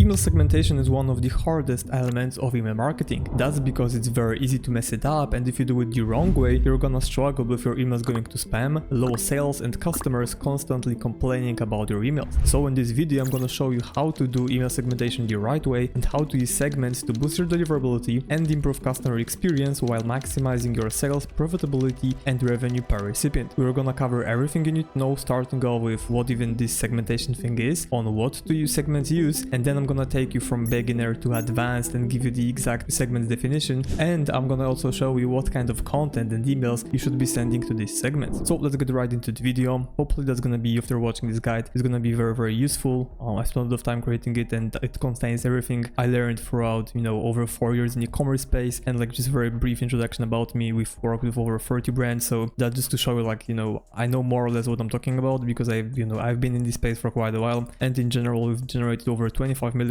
Email segmentation is one of the hardest elements of email marketing. That's because it's very easy to mess it up, and if you do it the wrong way, you're gonna struggle with your emails going to spam, low sales, and customers constantly complaining about your emails. So in this video, I'm gonna show you how to do email segmentation the right way and how to use segments to boost your deliverability and improve customer experience while maximizing your sales, profitability, and revenue per recipient. We're gonna cover everything you need to know, starting off with what even this segmentation thing is, on what to use segments use, and then I'm gonna take you from beginner to advanced and give you the exact segment definition, and I'm gonna also show you what kind of content and emails you should be sending to these segments. So let's get right into the video. Hopefully that's gonna be, after watching this guide, it's gonna be very useful. I spent a lot of time creating it, and it contains everything I learned throughout, over 4 years in e-commerce space, and like just very brief introduction about me. We've worked with over 30 brands, so that just to show you I know more or less what I'm talking about, because I've been in this space for quite a while, and in general we've generated over $25 million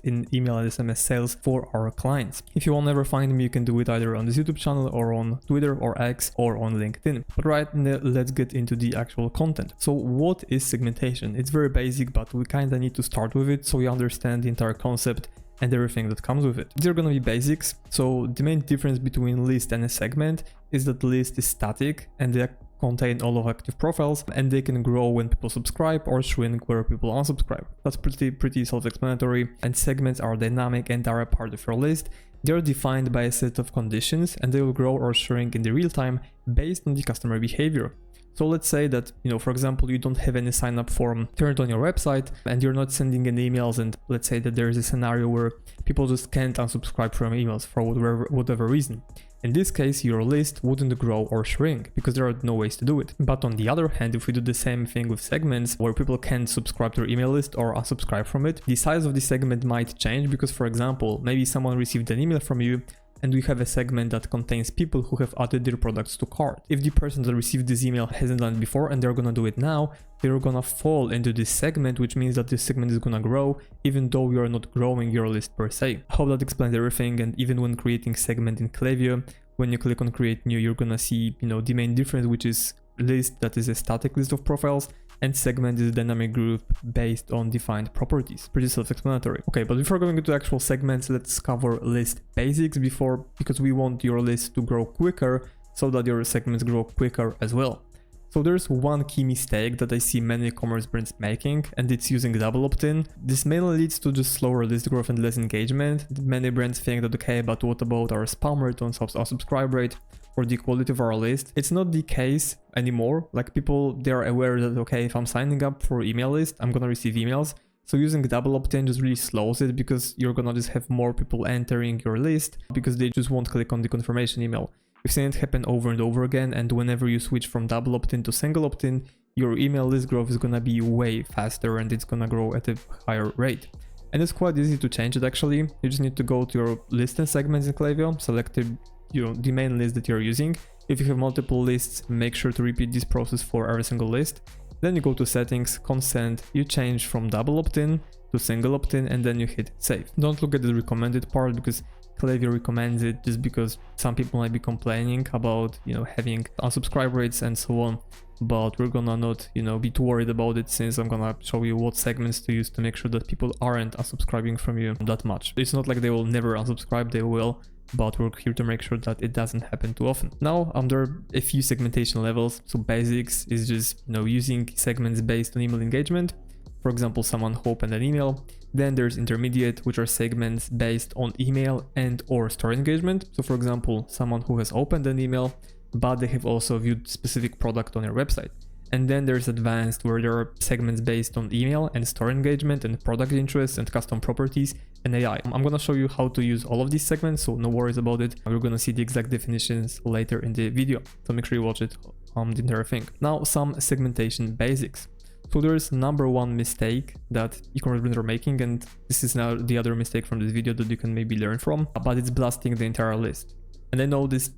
in email and SMS sales for our clients. If you will never find me, you can do it either on this YouTube channel or on Twitter or X or on LinkedIn. But right now, let's get into the actual content. So what is segmentation? It's very basic, but we kind of need to start with it so we understand the entire concept and everything that comes with it. These are going to be basics. So the main difference between list and a segment is that the list is static and they contain all of active profiles, and they can grow when people subscribe or shrink where people unsubscribe. That's pretty self-explanatory. And segments are dynamic and are a part of your list. They're defined by a set of conditions, and they will grow or shrink in the real time based on the customer behavior. So let's say that, for example, you don't have any sign up form turned on your website and you're not sending any emails, and let's say that there's a scenario where people just can't unsubscribe from emails for whatever reason. In this case, your list wouldn't grow or shrink because there are no ways to do it. But on the other hand, if we do the same thing with segments where people can't subscribe to your email list or unsubscribe from it, the size of the segment might change because, for example, maybe someone received an email from you and we have a segment that contains people who have added their products to cart. If the person that received this email hasn't done it before and they're gonna do it now, they're gonna fall into this segment, which means that this segment is gonna grow even though you are not growing your list per se. I hope that explains everything. And even when creating segment in Klaviyo, when you click on create new, you're gonna see the main difference, which is list that is a static list of profiles, and segment is a dynamic group based on defined properties. Pretty self-explanatory. Okay, but before going into actual segments, let's cover list basics because we want your list to grow quicker so that your segments grow quicker as well. So there's one key mistake that I see many e-commerce brands making, and it's using double opt-in. This mainly leads to just slower list growth and less engagement. Many brands think that, okay, but what about our spam rate, our subscribe rate, or the quality of our list? It's not the case anymore. Like, people, they are aware that, okay, if I'm signing up for email list, I'm gonna receive emails. So using double opt-in just really slows it because you're gonna just have more people entering your list because they just won't click on the confirmation email. We've seen it happen over and over again, and whenever you switch from double opt-in to single opt-in, your email list growth is gonna be way faster and it's gonna grow at a higher rate. And it's quite easy to change it actually. You just need to go to your list and segments in Klaviyo, select the main list that you're using. If you have multiple lists, make sure to repeat this process for every single list. Then you go to settings, consent, you change from double opt-in to single opt-in, and then you hit save. Don't look at the recommended part because Klaviyo recommends it just because some people might be complaining about having unsubscribe rates and so on, but we're gonna not be too worried about it, since I'm gonna show you what segments to use to make sure that people aren't unsubscribing from you that much. It's not like they will never unsubscribe, they will, but we're here to make sure that it doesn't happen too often. Now, under a few segmentation levels, so basics is just using segments based on email engagement. For example, someone who opened an email. Then there's intermediate, which are segments based on email and or store engagement. So for example, someone who has opened an email, but they have also viewed specific product on your website. And then there's advanced, where there are segments based on email and store engagement and product interests and custom properties and AI. I'm gonna show you how to use all of these segments, so no worries about it. We're gonna see the exact definitions later in the video, so make sure you watch it, the entire thing. Now, some segmentation basics. So there's number one mistake that e-commerce brands are making, and this is now the other mistake from this video that you can maybe learn from, but it's blasting the entire list. And I know this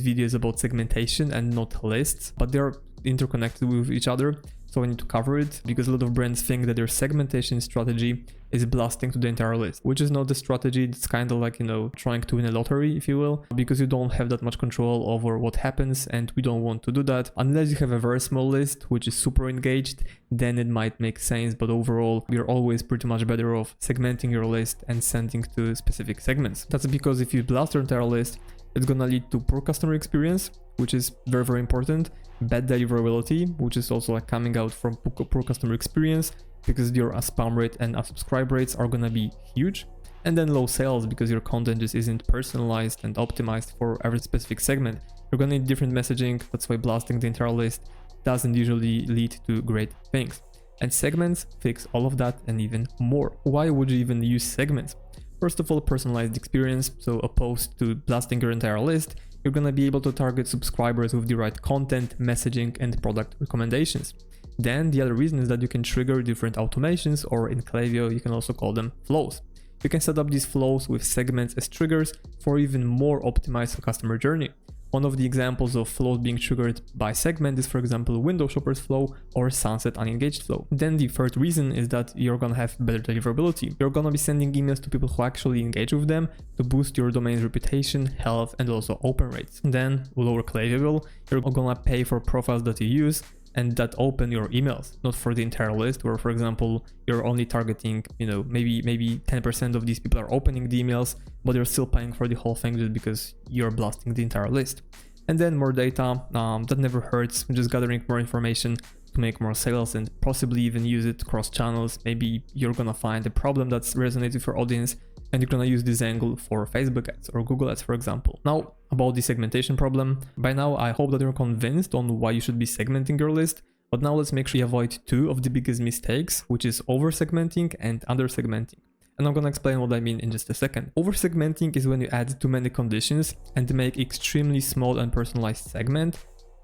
video is about segmentation and not lists, but they're interconnected with each other, so I need to cover it because a lot of brands think that their segmentation strategy is blasting to the entire list, which is not the strategy. It's kind of like, you know, trying to win a lottery, if you will, because you don't have that much control over what happens, and we don't want to do that. Unless you have a very small list, which is super engaged, then it might make sense, but overall, you're always pretty much better off segmenting your list and sending to specific segments. That's because if you blast your entire list, it's gonna lead to poor customer experience, which is very, very important, bad deliverability, which is also like coming out from poor customer experience, because your spam rate and unsubscribe rates are gonna be huge, and then low sales because your content just isn't personalized and optimized for every specific segment. You're gonna need different messaging. That's why blasting the entire list doesn't usually lead to great things. And segments fix all of that and even more. Why would you even use segments? First of all, personalized experience. So opposed to blasting your entire list, you're gonna be able to target subscribers with the right content, messaging, and product recommendations. Then the other reason is that you can trigger different automations, or in Klaviyo, you can also call them flows. You can set up these flows with segments as triggers for even more optimized customer journey. One of the examples of flows being triggered by segment is, for example, window shoppers flow or sunset unengaged flow. Then the third reason is that you're gonna have better deliverability. You're gonna be sending emails to people who actually engage with them to boost your domain's reputation, health, and also open rates. Then lower Klaviyo, you're gonna pay for profiles that you use and that open your emails, not for the entire list, where, for example, you're only targeting, you know, maybe 10% of these people are opening the emails, but you're still paying for the whole thing just because you're blasting the entire list. And then more data, that never hurts, just gathering more information to make more sales and possibly even use it cross channels. Maybe you're gonna find a problem that's resonates with your audience, and you're gonna use this angle for Facebook ads or Google ads, for example. Now, about the segmentation problem, by now I hope that you're convinced on why you should be segmenting your list, but now let's make sure you avoid two of the biggest mistakes, which is over-segmenting and under-segmenting. And I'm gonna explain what I mean in just a second. Over-segmenting is when you add too many conditions and make extremely small and personalized segment,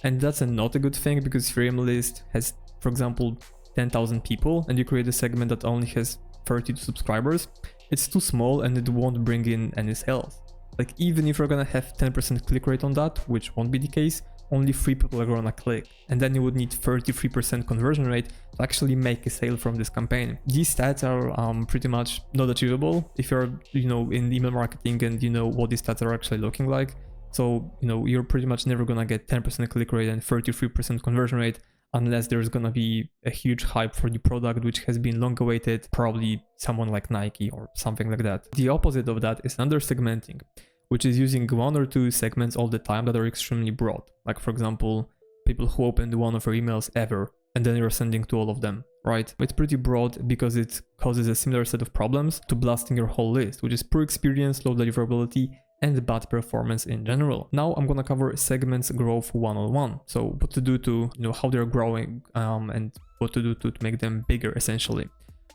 and that's not a good thing, because if your email list has, for example, 10,000 people and you create a segment that only has 32 subscribers, it's too small and it won't bring in any sales. Like, even if you're gonna have 10% click rate on that, which won't be the case, only 3 people are gonna click, and then you would need 33% conversion rate to actually make a sale from this campaign. These stats are pretty much not achievable if you're, you know, in email marketing and you know what these stats are actually looking like. So, you know, you're pretty much never gonna get 10% click rate and 33% conversion rate unless there's gonna be a huge hype for the product, which has been long awaited, probably someone like Nike or something like that. The opposite of that is under segmenting, which is using one or two segments all the time that are extremely broad. Like, for example, people who opened one of your emails ever, and then you're sending to all of them, right? It's pretty broad because it causes a similar set of problems to blasting your whole list, which is poor experience, low deliverability, and bad performance in general. Now I'm gonna cover segments growth one-on-one. So what to do to, you know, how they're growing and what to do to make them bigger, essentially.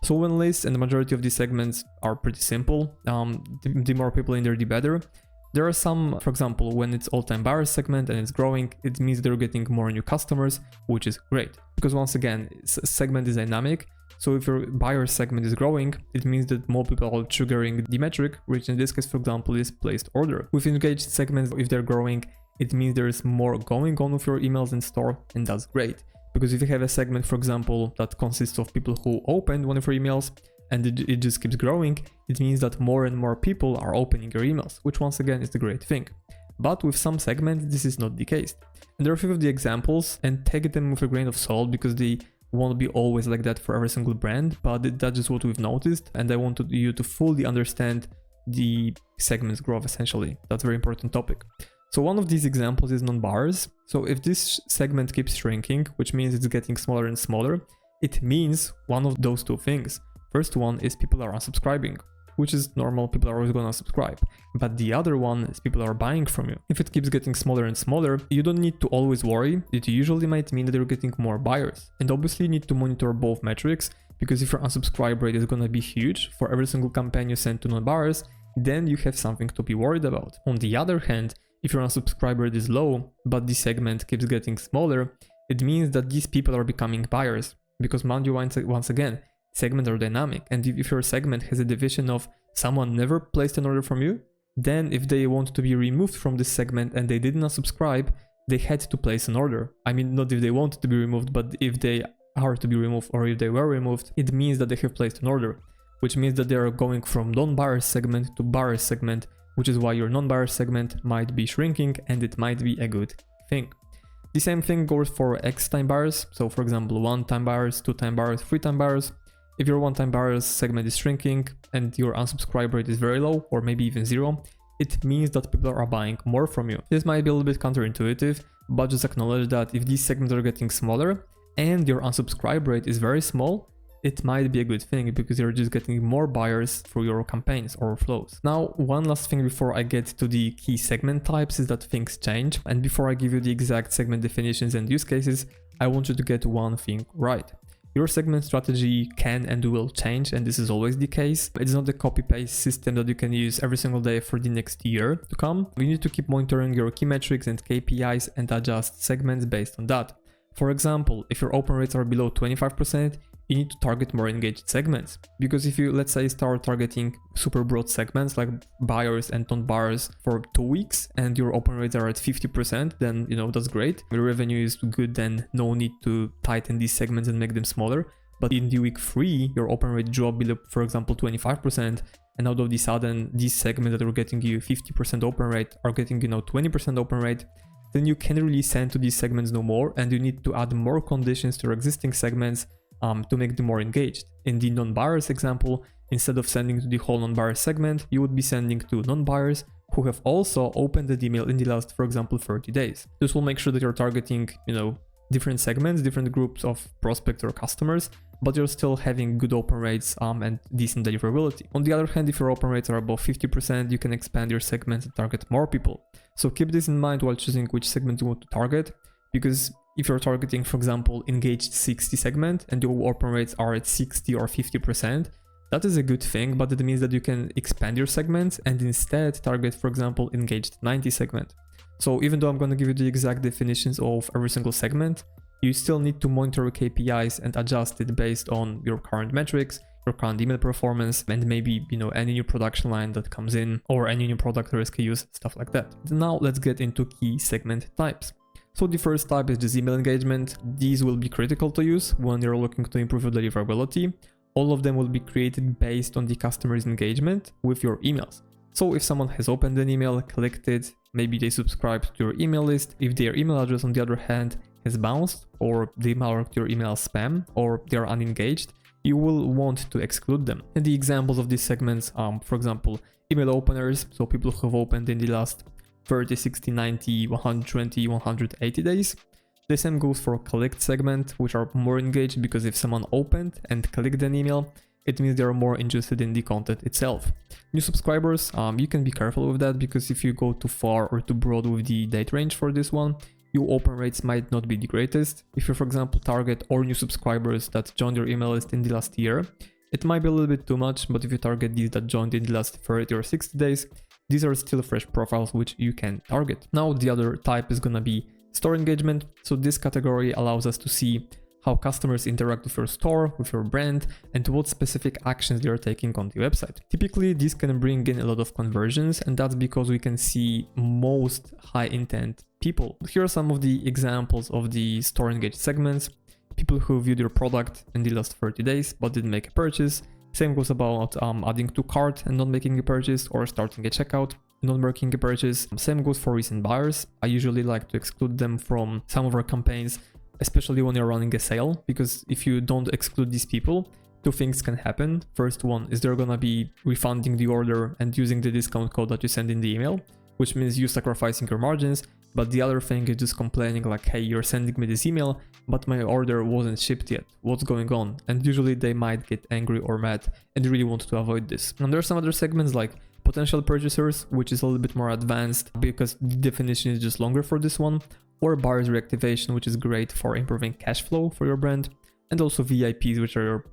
So when lists and the majority of these segments are pretty simple, the more people in there, the better. There are some, for example, when it's all-time buyers segment and it's growing, it means they're getting more new customers, which is great. Because once again, segment is dynamic. So if your buyer segment is growing, it means that more people are triggering the metric, which in this case, for example, is placed order. With engaged segments, if they're growing, it means there's more going on with your emails in store, and that's great. Because if you have a segment, for example, that consists of people who opened one of your emails and it just keeps growing, it means that more and more people are opening your emails, which once again is the great thing. But with some segments, this is not the case. And there are a few of the examples, and take them with a grain of salt because they won't be always like that for every single brand, but that's just what we've noticed, and I wanted you to fully understand the segments growth, essentially. That's a very important topic. So one of these examples is non-buyers. So if this segment keeps shrinking, which means it's getting smaller and smaller, it means one of those two things. First one is people are unsubscribing, which is normal, people are always gonna subscribe. But the other one is people are buying from you. If it keeps getting smaller and smaller, you don't need to always worry. It usually might mean that you're getting more buyers. And obviously you need to monitor both metrics, because if your unsubscribe rate is gonna be huge for every single campaign you send to non-buyers, then you have something to be worried about. On the other hand, if your unsubscribe rate is low, but the segment keeps getting smaller, it means that these people are becoming buyers. Because mind you, once again, segments are dynamic, and if your segment has a division of someone never placed an order from you, then if they want to be removed from this segment and they did not subscribe, they had to place an order. I mean, not if they want to be removed, but if they are to be removed or if they were removed, it means that they have placed an order. which means that they are going from non-buyer segment to buyer segment, which is why your non-buyer segment might be shrinking and it might be a good thing. The same thing goes for X time buyers. So for example, 1 time buyers, 2 time buyers, 3 time buyers. If your 1 time buyers segment is shrinking and your unsubscribe rate is very low or maybe even 0, it means that people are buying more from you. This might be a little bit counterintuitive, but just acknowledge that if these segments are getting smaller and your unsubscribe rate is very small, it might be a good thing because you're just getting more buyers through your campaigns or flows. Now, one last thing before I get to the key segment types is that things change. And before I give you the exact segment definitions and use cases, I want you to get one thing right. Your segment strategy can and will change, and this is always the case. It's not a copy-paste system that you can use every single day for the next year to come. You need to keep monitoring your key metrics and KPIs and adjust segments based on that. For example, if your open rates are below 25%, you need to target more engaged segments. Because if you, let's say, start targeting super broad segments like buyers and non-buyers for 2 weeks and your open rates are at 50%, then, that's great. Your revenue is good, then no need to tighten these segments and make them smaller. But in the week 3, your open rate dropped below, for example, 25%. And out of the sudden, these segments that are getting you 50% open rate are getting, 20% open rate. Then you can't really send to these segments no more, and you need to add more conditions to your existing segments to make them more engaged. In the non-buyers example, instead of sending to the whole non-buyer segment, you would be sending to non-buyers who have also opened the email in the last, for example, 30 days. This will make sure that you're targeting, different segments, different groups of prospects or customers, but you're still having good open rates and decent deliverability. On the other hand, if your open rates are above 50%, you can expand your segments and target more people. So keep this in mind while choosing which segment you want to target, because if you're targeting, for example, engaged 60 segment and your open rates are at 60 or 50%, that is a good thing, but it means that you can expand your segments and instead target, for example, engaged 90 segment. So even though I'm going to give you the exact definitions of every single segment, you still need to monitor your KPIs and adjust it based on your current metrics, your current email performance, and maybe, any new production line that comes in or any new product or SKUs, stuff like that. Now let's get into key segment types. So the first type is just email engagement. These will be critical to use when you're looking to improve your deliverability. All of them will be created based on the customer's engagement with your emails. So if someone has opened an email, clicked it, maybe they subscribed to your email list, if their email address on the other hand has bounced or they marked your email spam or they're unengaged, you will want to exclude them. And the examples of these segments, for example, email openers, so people who have opened in the last 30, 60, 90, 120, 180 days. The same goes for clicked segment, which are more engaged because if someone opened and clicked an email, it means they're more interested in the content itself. New subscribers, you can be careful with that because if you go too far or too broad with the date range for this one, your open rates might not be the greatest. If you, for example, target all new subscribers that joined your email list in the last year, it might be a little bit too much, but if you target these that joined in the last 30 or 60 days, these are still fresh profiles which you can target. Now the other type is gonna be store engagement. So this category allows us to see how customers interact with your store, with your brand, and what specific actions they are taking on the website. Typically, this can bring in a lot of conversions, and that's because we can see most high intent people. Here are some of the examples of the store engaged segments. People who viewed your product in the last 30 days but didn't make a purchase. Same goes about adding to cart and not making a purchase, or starting a checkout, not making a purchase. Same goes for recent buyers. I usually like to exclude them from some of our campaigns, especially when you're running a sale, because if you don't exclude these people, two things can happen. First one is they're gonna be refunding the order and using the discount code that you send in the email, which means you sacrificing your margins. But the other thing is just complaining like, hey, you're sending me this email, but my order wasn't shipped yet. What's going on? And usually they might get angry or mad and really want to avoid this. And there are some other segments like potential purchasers, which is a little bit more advanced because the definition is just longer for this one, or buyers reactivation, which is great for improving cash flow for your brand, and also VIPs, which are your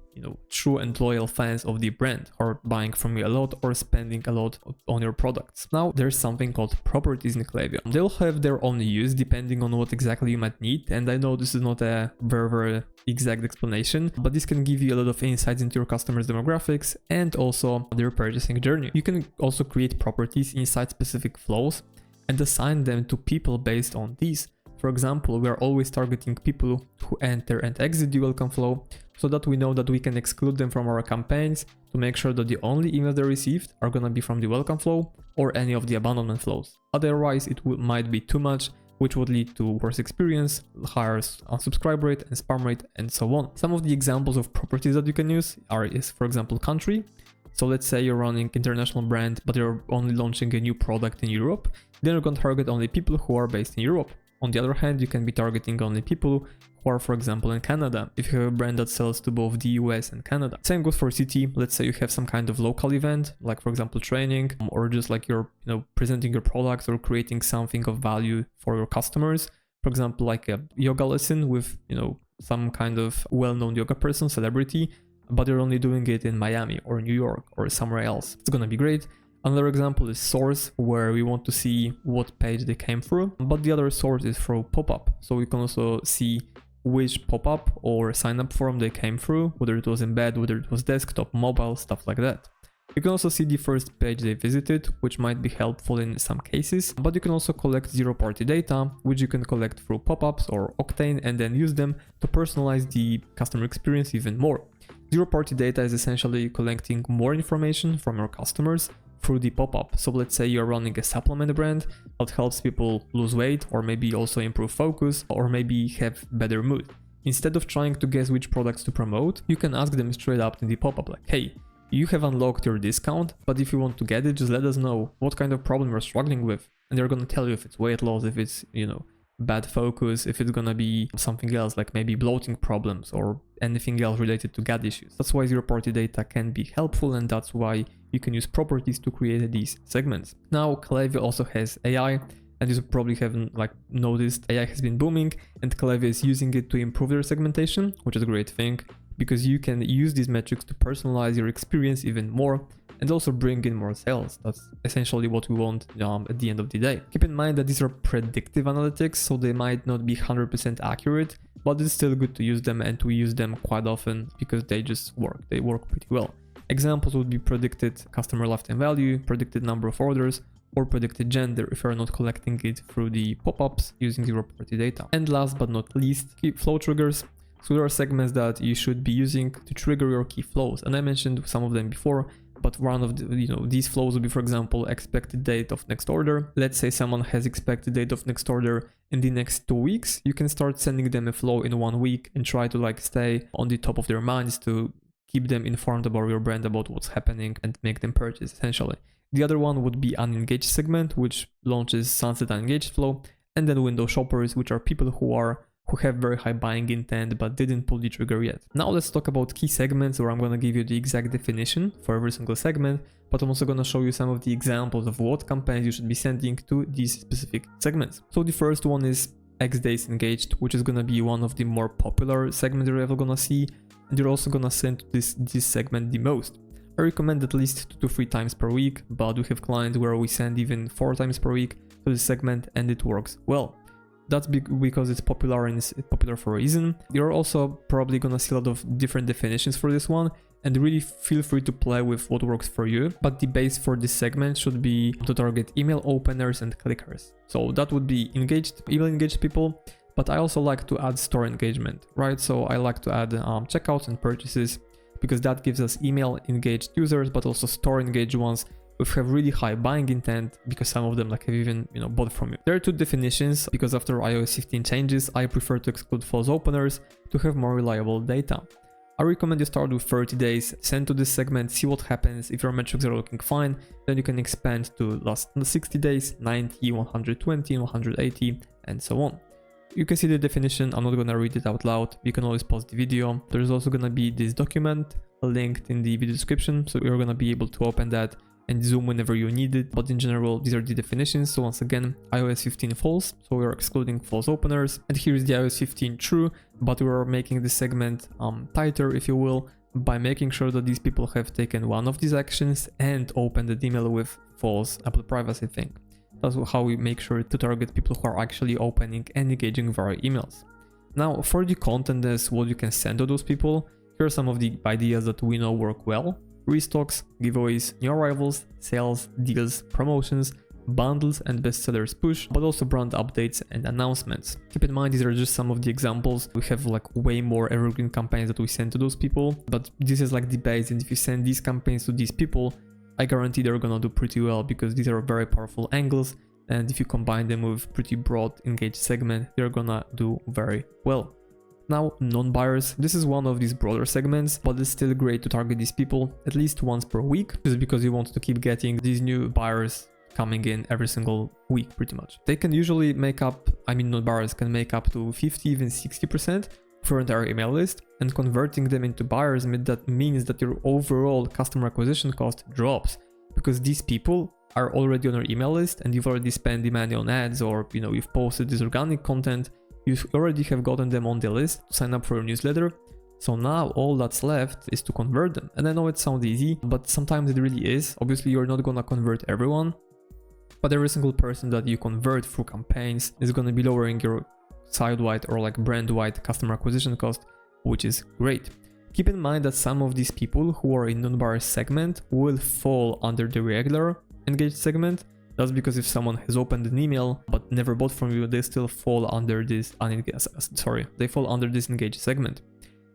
true and loyal fans of the brand, or buying from you a lot or spending a lot on your products. Now there's something called properties in Klaviyo. They'll have their own use depending on what exactly you might need, and I know this is not a very exact explanation, but this can give you a lot of insights into your customers' demographics and also their purchasing journey. You can also create properties inside specific flows and assign them to people based on these. For example, we are always targeting people who enter and exit the welcome flow, so that we know that we can exclude them from our campaigns to make sure that the only emails they received are gonna be from the welcome flow or any of the abandonment flows. Otherwise, it might be too much, which would lead to worse experience, higher unsubscribe rate and spam rate, and so on. Some of the examples of properties that you can use is, for example, country. So let's say you're running international brand, but you're only launching a new product in Europe, then you're going to target only people who are based in Europe. On the other hand, you can be targeting only people who are, for example, in Canada, if you have a brand that sells to both the US and Canada. Same goes for city. Let's say you have some kind of local event, like for example training, or just like you're presenting your products or creating something of value for your customers. For example, like a yoga lesson with some kind of well-known yoga person, celebrity, but you're only doing it in Miami or New York or somewhere else. It's gonna be great. Another example is source, where we want to see what page they came through, but the other source is through pop-up. So we can also see which pop-up or sign-up form they came through, whether it was embed, whether it was desktop, mobile, stuff like that. You can also see the first page they visited, which might be helpful in some cases, but you can also collect zero-party data, which you can collect through pop-ups or Octane and then use them to personalize the customer experience even more. Zero-party data is essentially collecting more information from your customers through the pop-up. So let's say you're running a supplement brand that helps people lose weight or maybe also improve focus or maybe have better mood. Instead of trying to guess which products to promote, you can ask them straight up in the pop-up like, hey, you have unlocked your discount, but if you want to get it, just let us know what kind of problem you're struggling with. And they're gonna tell you if it's weight loss, if it's, bad focus, if it's gonna be something else like maybe bloating problems or anything else related to gut issues. That's why zero-party data can be helpful, and that's why you can use properties to create these segments. Now, Klaviyo also has AI, and you probably haven't noticed AI has been booming, and Klaviyo is using it to improve their segmentation, which is a great thing because you can use these metrics to personalize your experience even more and also bring in more sales. That's essentially what we want at the end of the day. Keep in mind that these are predictive analytics, so they might not be 100% accurate, but it's still good to use them, and we use them quite often because they just work. They work pretty well. Examples would be predicted customer lifetime value, predicted number of orders, or predicted gender if you're not collecting it through the pop-ups using zero-party data. And last but not least, key flow triggers. So there are segments that you should be using to trigger your key flows, and I mentioned some of them before. But one of these flows would be, for example, expected date of next order. Let's say someone has expected date of next order in the next 2 weeks. You can start sending them a flow in 1 week and try to stay on the top of their minds to keep them informed about your brand, about what's happening, and make them purchase essentially. The other one would be unengaged segment, which launches sunset unengaged flow, and then window shoppers, which are people who have very high buying intent but didn't pull the trigger yet. Now let's talk about key segments, where I'm going to give you the exact definition for every single segment, but I'm also going to show you some of the examples of what campaigns you should be sending to these specific segments. So the first one is X days engaged, which is going to be one of the more popular segments you're ever going to see, and you're also going to send to this segment the most. I recommend at least 2 to 3 times per week, but we have clients where we send even 4 times per week to this segment, and it works well. That's because it's popular, and it's popular for a reason. You're also probably gonna see a lot of different definitions for this one, and really feel free to play with what works for you. But the base for this segment should be to target email openers and clickers. So that would be email engaged people, but I also like to add store engagement, right? So I like to add checkouts and purchases, because that gives us email engaged users, but also store engaged ones which have really high buying intent, because some of them have even bought from you. There are 2 definitions, because after iOS 15 changes, I prefer to exclude false openers to have more reliable data. I recommend you start with 30 days, send to this segment, see what happens. If your metrics are looking fine, then you can expand to last 60 days, 90, 120, 180, and so on. You can see the definition. I'm not gonna read it out loud. You can always pause the video. There's also gonna be this document linked in the video description, so you're gonna be able to open that and zoom whenever you need it. But in general, these are the definitions. So once again, iOS 15 false, so we're excluding false openers, and here's the iOS 15 true, but we're making the segment tighter, if you will, by making sure that these people have taken one of these actions and opened the email with false Apple privacy thing. That's how we make sure to target people who are actually opening and engaging via emails. Now, for the content as what you can send to those people, here are some of the ideas that we know work well. Restocks, giveaways, new arrivals, sales, deals, promotions, bundles and bestsellers push, but also brand updates and announcements. Keep in mind, these are just some of the examples. We have like way more evergreen campaigns that we send to those people, but this is like the base, and if you send these campaigns to these people, I guarantee they're gonna do pretty well, because these are very powerful angles, and if you combine them with pretty broad engaged segment, they're gonna do very well. Now, non-buyers, this is one of these broader segments, but it's still great to target these people at least once per week, just because you want to keep getting these new buyers coming in every single week pretty much. They can usually make up, non-buyers can make up to 50, even 60% of your entire email list, and converting them into buyers means that your overall customer acquisition cost drops, because these people are already on your email list and you've already spent the money on ads, or you've posted this organic content. You already have gotten them on the list to sign up for your newsletter. So now all that's left is to convert them. And I know it sounds easy, but sometimes it really is. Obviously, you're not gonna convert everyone, but every single person that you convert through campaigns is gonna be lowering your site-wide or like brand-wide customer acquisition cost, which is great. Keep in mind that some of these people who are in non-buyer segment will fall under the regular engaged segment. That's because if someone has opened an email but never bought from you, they still fall under this engaged segment.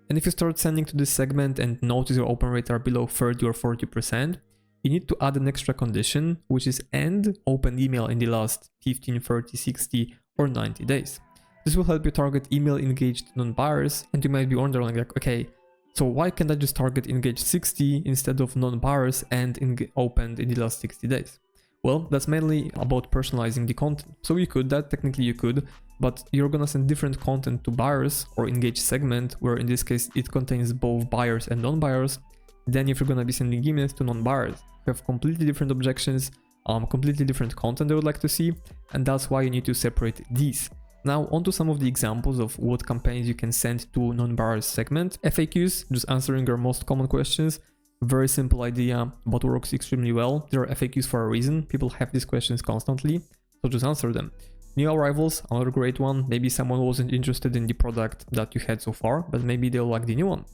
And if you start sending to this segment and notice your open rates are below 30 or 40%, you need to add an extra condition, which is end open email in the last 15, 30, 60 or 90 days. This will help you target email engaged non-buyers, and you might be wondering like, okay, so why can't I just target engaged 60 instead of non-buyers and opened in the last 60 days? Well, that's mainly about personalizing the content. So you could, technically you could, but you're gonna send different content to buyers or engaged segment, where in this case it contains both buyers and non-buyers. Then if you're gonna be sending emails to non-buyers, you have completely different objections, completely different content they would like to see, and that's why you need to separate these. Now onto some of the examples of what campaigns you can send to non-buyers segment. FAQs, just answering your most common questions. Very simple idea, but works extremely well. There are FAQs for a reason. People have these questions constantly, so just answer them. New arrivals, another great one. Maybe someone wasn't interested in the product that you had so far, but maybe they'll like the new one.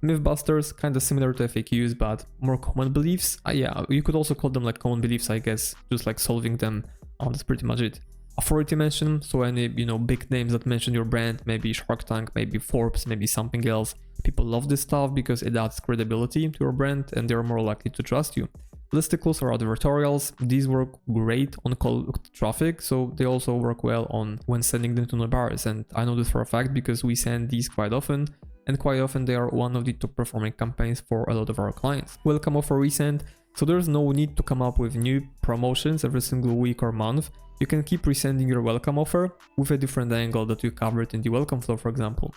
Mythbusters, kind of similar to FAQs, but more common beliefs. Yeah, you could also call them like common beliefs, I guess, just like solving them. That's pretty much it. Authority mention, so any big names that mention your brand, maybe Shark Tank, maybe Forbes, maybe something else. People love this stuff because it adds credibility to your brand and they're more likely to trust you. Listicles or advertorials, these work great on cold traffic, so they also work well on when sending them to non-buyers, and I know this for a fact because we send these quite often, and quite often they are one of the top performing campaigns for a lot of our clients. Welcome offer resend, so there's no need to come up with new promotions every single week or month. You can keep resending your welcome offer with a different angle that you covered in the welcome flow, for example.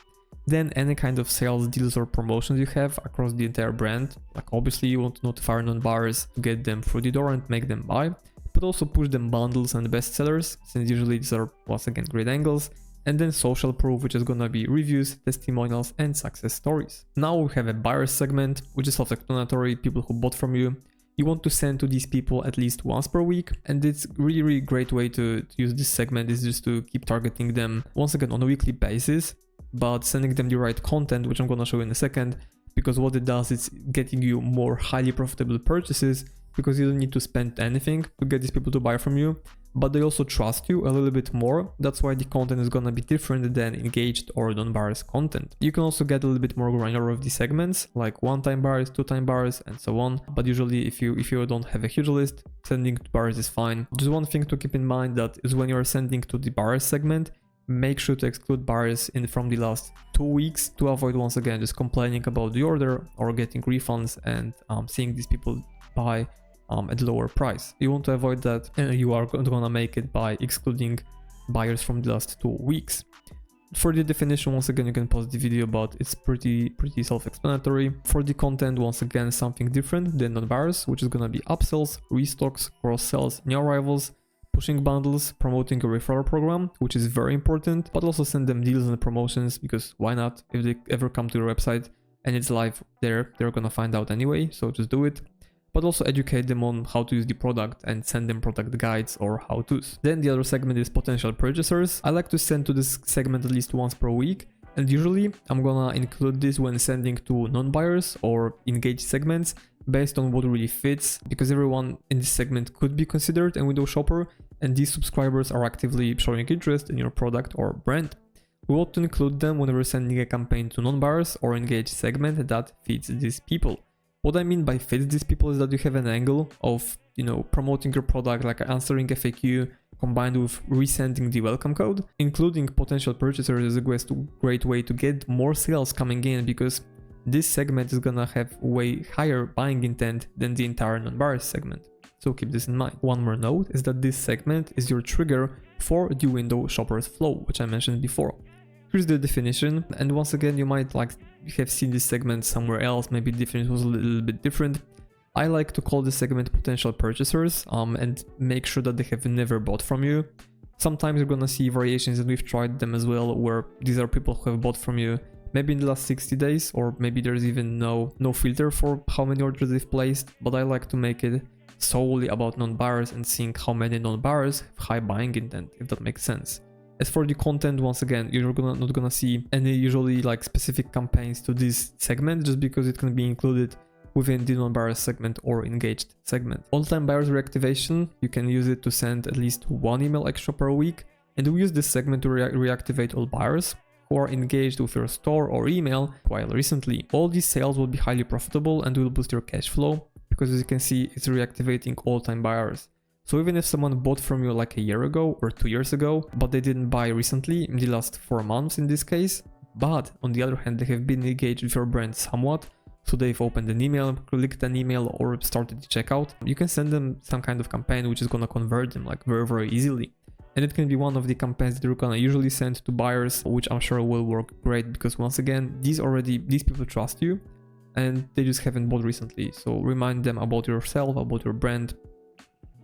Then any kind of sales deals or promotions you have across the entire brand, like obviously you want to notify non-buyers to get them through the door and make them buy, but also push them bundles and bestsellers, since usually these are once again great angles. And then social proof, which is gonna be reviews, testimonials and success stories. Now we have a buyer segment, which is self-explanatory, people who bought from you. You want to send to these people at least once per week, and it's really great way to use this segment is just to keep targeting them once again on a weekly basis, but sending them the right content, which I'm gonna show in a second, because what it does is getting you more highly profitable purchases, because you don't need to spend anything to get these people to buy from you, but they also trust you a little bit more. That's why the content is gonna be different than engaged or non-buyers content. You can also get a little bit more granular of the segments, like one-time buyers, two-time buyers, and so on. But usually if you don't have a huge list, sending to buyers is fine. Just one thing to keep in mind that is when you're sending to the buyers segment, make sure to exclude buyers from the last 2 weeks to avoid once again just complaining about the order or getting refunds and seeing these people buy at lower price. You want to avoid that, and you are gonna make it by excluding buyers from the last 2 weeks. For the definition, once again, you can pause the video, but it's pretty self-explanatory. For the content, once again, something different than non-buyers, which is gonna be upsells, restocks, cross-sells, new arrivals, pushing bundles, promoting a referral program, which is very important, but also send them deals and promotions, because why not? If they ever come to your website and it's live there, they're gonna find out anyway, so just do it. But also educate them on how to use the product and send them product guides or how-tos. Then the other segment is potential purchasers. I like to send to this segment at least once per week, and usually I'm gonna include this when sending to non-buyers or engaged segments, based on what really fits, because everyone in this segment could be considered a window shopper, and these subscribers are actively showing interest in your product or brand. We want to include them whenever sending a campaign to non-buyers or engaged segment that fits these people. What I mean by fits these people is that you have an angle of, promoting your product, like answering FAQ, combined with resending the welcome code. Including potential purchasers is a great way to get more sales coming in, because this segment is gonna have way higher buying intent than the entire non-buyers segment. So keep this in mind. One more note is that this segment is your trigger for the window shoppers flow, which I mentioned before. Here's the definition, and once again, you might have seen this segment somewhere else, maybe the definition was a little bit different. I like to call this segment potential purchasers and make sure that they have never bought from you. Sometimes you're gonna see variations, and we've tried them as well, where these are people who have bought from you maybe in the last 60 days, or maybe there's even no filter for how many orders they've placed, but I like to make it solely about non-buyers and seeing how many non-buyers have high buying intent, if that makes sense. As for the content, once again, you're not gonna see any usually specific campaigns to this segment, just because it can be included within the non-buyers segment or engaged segment. All-time buyers reactivation, you can use it to send at least one email extra per week, and we use this segment to reactivate all buyers who are engaged with your store or email while recently. All these sales will be highly profitable and will boost your cash flow, because as you can see, it's reactivating all-time buyers. So even if someone bought from you like a year ago or 2 years ago, but they didn't buy recently, in the last 4 months in this case, but on the other hand, they have been engaged with your brand somewhat, so they've opened an email, clicked an email, or started the checkout, you can send them some kind of campaign which is gonna convert them very, very easily. And it can be one of the campaigns that you're gonna usually send to buyers, which I'm sure will work great, because once again, these people trust you and they just haven't bought recently. So remind them about yourself, about your brand,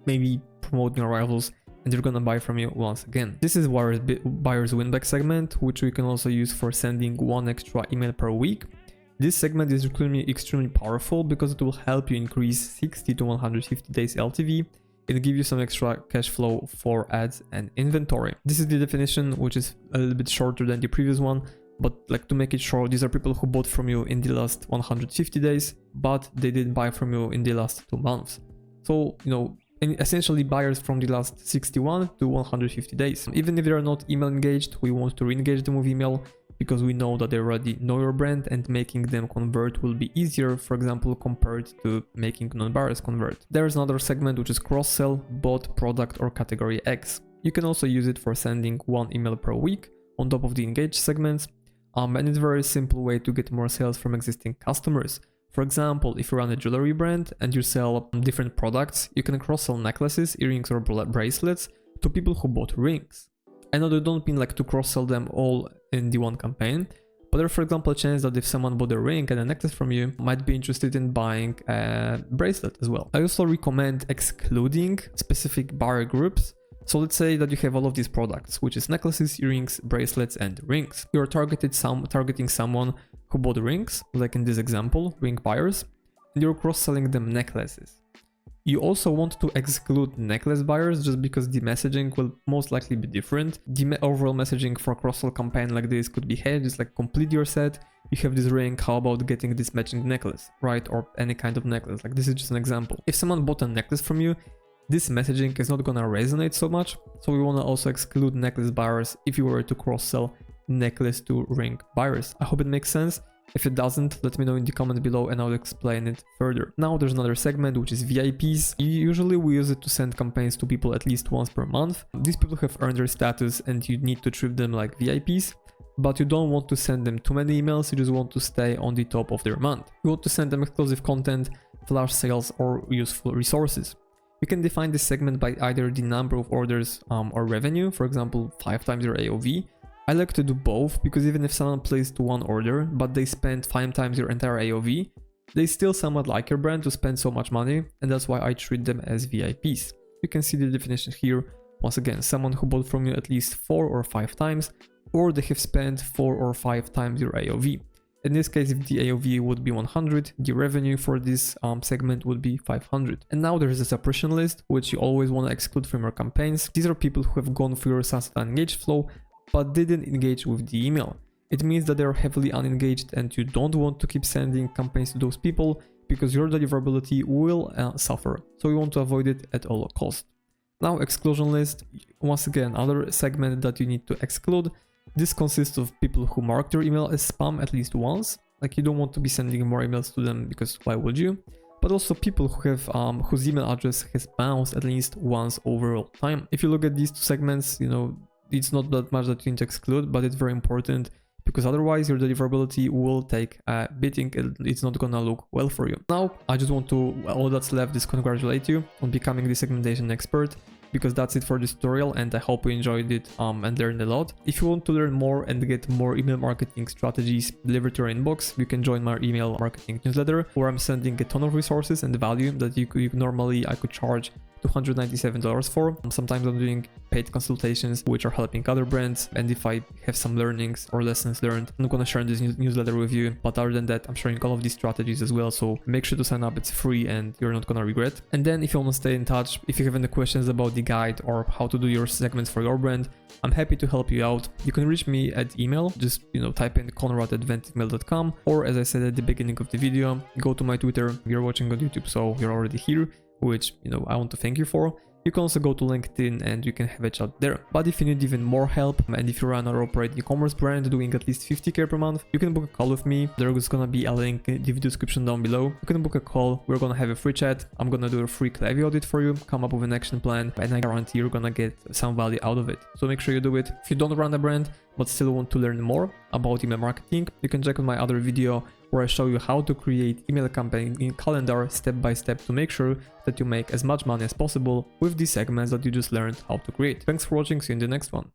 maybe promote your rivals, and they're gonna buy from you once again. This is buyer's win-back segment, which we can also use for sending one extra email per week. This segment is extremely powerful because it will help you increase 60 to 150 days LTV. It'll give you some extra cash flow for ads and inventory. This is the definition, which is a little bit shorter than the previous one, but to make it short, these are people who bought from you in the last 150 days, but they didn't buy from you in the last 2 months. So, essentially buyers from the last 61 to 150 days. Even if they are not email engaged, we want to re-engage them with email, because we know that they already know your brand, and making them convert will be easier, for example, compared to making non-buyers convert. There's another segment, which is cross-sell, bought product or category X. You can also use it for sending one email per week on top of the engaged segments, and it's a very simple way to get more sales from existing customers. For example, if you run a jewelry brand and you sell different products, you can cross-sell necklaces, earrings, or bracelets to people who bought rings. I know they don't mean to cross-sell them all in the one campaign, but there's, for example, a chance that if someone bought a ring and a necklace from you, might be interested in buying a bracelet as well. I also recommend excluding specific buyer groups. So let's say that you have all of these products, which is necklaces, earrings, bracelets, and rings. You're targeting someone who bought rings, like in this example, ring buyers, and you're cross-selling them necklaces. You also want to exclude necklace buyers, just because the messaging will most likely be different. The overall messaging for a cross-sell campaign like this could be, hey, just complete your set, you have this ring, how about getting this matching necklace, right? Or any kind of necklace, this is just an example. If someone bought a necklace from you, this messaging is not gonna resonate so much, so we wanna also exclude necklace buyers if you were to cross-sell necklace to ring buyers. I hope it makes sense. If it doesn't, let me know in the comment below and I'll explain it further. Now there's another segment, which is VIPs. Usually we use it to send campaigns to people at least once per month. These people have earned their status and you need to treat them like VIPs, but you don't want to send them too many emails, you just want to stay on the top of their month. You want to send them exclusive content, flash sales, or useful resources. You can define this segment by either the number of orders or revenue, for example 5 times your AOV. I like to do both, because even if someone placed one order but they spent 5 times your entire AOV, they still somewhat like your brand to spend so much money, and that's why I treat them as VIPs. You can see the definition here. Once again, someone who bought from you at least 4 or 5 times, or they have spent 4 or 5 times your AOV. In this case, if the AOV would be 100, the revenue for this segment would be 500. And now there's a suppression list, which you always want to exclude from your campaigns. These are people who have gone through your sunset unengaged flow, but didn't engage with the email. It means that they are heavily unengaged and you don't want to keep sending campaigns to those people, because your deliverability will suffer. So we want to avoid it at all costs. Now, exclusion list, once again, another segment that you need to exclude. This consists of people who mark your email as spam at least once. Like, you don't want to be sending more emails to them because why would you? But also people who have whose email address has bounced at least once overall time. If you look at these two segments, you know, it's not that much that you need to exclude, but it's very important because otherwise your deliverability will take a beating and it's not gonna look well for you. Now, I just want to, all that's left is congratulate you on becoming the segmentation expert, because that's it for this tutorial and I hope you enjoyed it and learned a lot. If you want to learn more and get more email marketing strategies delivered to your inbox, you can join my email marketing newsletter, where I'm sending a ton of resources and value that I could charge $297 for. Sometimes I'm doing paid consultations which are helping other brands, and if I have some learnings or lessons learned, I'm gonna share in this newsletter with you. But other than that, I'm sharing all of these strategies as well, so make sure to sign up. It's free and you're not gonna regret. And then if you want to stay in touch, if you have any questions about the guide or how to do your segments for your brand, I'm happy to help you out. You can reach me at email, just type in conrad@ventemail.com, or as I said at the beginning of the video, go to my Twitter. You're watching on YouTube, so you're already here, which I want to thank you for. You can also go to LinkedIn and you can have a chat there. But if you need even more help, and if you run or operate e-commerce brand doing at least 50k per month, you can book a call with me. There's gonna be a link in the video description down below. You can book a call, we're gonna have a free chat, I'm gonna do a free Klaviyo audit for you, come up with an action plan, and I guarantee you're gonna get some value out of it. So make sure you do it. If you don't run a brand, but still want to learn more about email marketing, you can check out my other video where I show you how to create email campaign in calendar step by step to make sure that you make as much money as possible with these segments that you just learned how to create. Thanks for watching, see you in the next one.